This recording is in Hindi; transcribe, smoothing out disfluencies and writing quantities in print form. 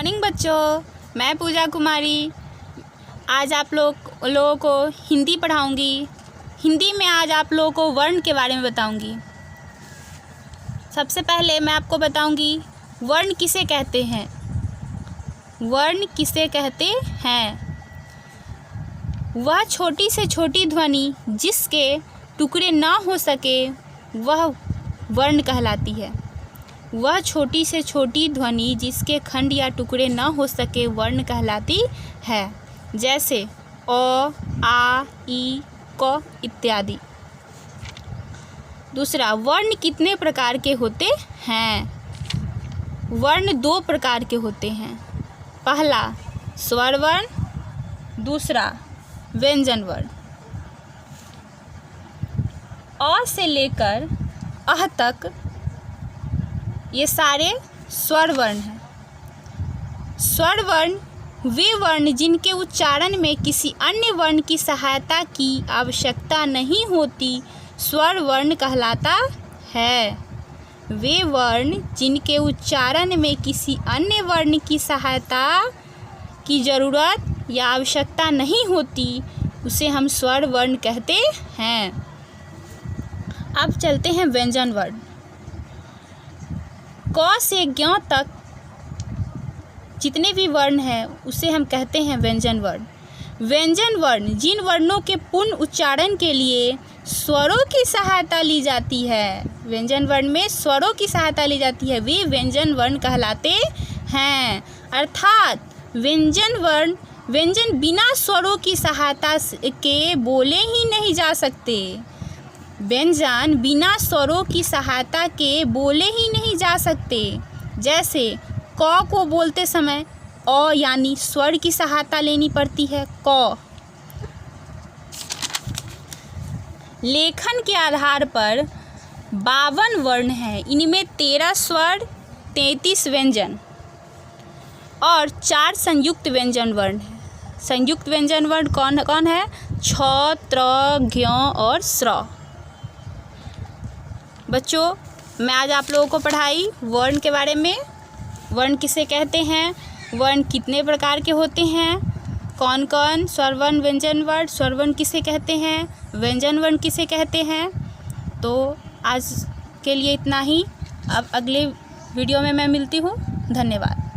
मॉर्निंग बच्चों, मैं पूजा कुमारी आज आप लोगों को हिंदी पढ़ाऊंगी। हिंदी में आज आप लोगों को वर्ण के बारे में बताऊंगी। सबसे पहले मैं आपको बताऊंगी वर्ण किसे कहते हैं। वर्ण किसे कहते हैं? वह छोटी से छोटी ध्वनि जिसके टुकड़े ना हो सके वह वर्ण कहलाती है। वह छोटी से छोटी ध्वनि जिसके खंड या टुकड़े न हो सके वर्ण कहलाती है, जैसे अ, आ, ई, क इत्यादि। दूसरा, वर्ण कितने प्रकार के होते हैं? वर्ण 2 प्रकार के होते हैं। पहला स्वर वर्ण, दूसरा व्यंजन वर्ण। अ से लेकर अह तक ये सारे स्वर वर्ण हैं। स्वर वर्ण वे वर्ण जिनके उच्चारण में किसी अन्य वर्ण की सहायता की आवश्यकता नहीं होती स्वर वर्ण कहलाता है। वे वर्ण जिनके उच्चारण में किसी अन्य वर्ण की सहायता की जरूरत या आवश्यकता नहीं होती उसे हम स्वर वर्ण कहते हैं। अब चलते हैं व्यंजन वर्ण। क से ज्ञ तक जितने भी वर्ण हैं उसे हम कहते हैं व्यंजन वर्ण। व्यंजन वर्ण जिन वर्णों के पूर्ण उच्चारण के लिए स्वरों की सहायता ली जाती है, व्यंजन वर्ण में स्वरों की सहायता ली जाती है, वे व्यंजन वर्ण कहलाते हैं। अर्थात व्यंजन बिना स्वरों की सहायता के बोले ही नहीं जा सकते। व्यंजन बिना स्वरों की सहायता के बोले ही नहीं जा सकते। जैसे क को बोलते समय अ यानी स्वर की सहायता लेनी पड़ती है। क लेखन के आधार पर 52 वर्ण हैं। इनमें 13 स्वर, 33 व्यंजन और 4 संयुक्त व्यंजन वर्ण हैं। संयुक्त व्यंजन वर्ण कौन कौन है? छ, त्र, ज्ञ और स्र। बच्चों, मैं आज आप लोगों को पढ़ाई वर्ण के बारे में। वर्ण किसे कहते हैं, वर्ण कितने प्रकार के होते हैं, कौन कौन स्वर वर्ण, व्यंजन वर्ण, स्वर वर्ण किसे कहते हैं, व्यंजन वर्ण किसे कहते हैं। तो आज के लिए इतना ही। अब अगले वीडियो में मैं मिलती हूँ। धन्यवाद।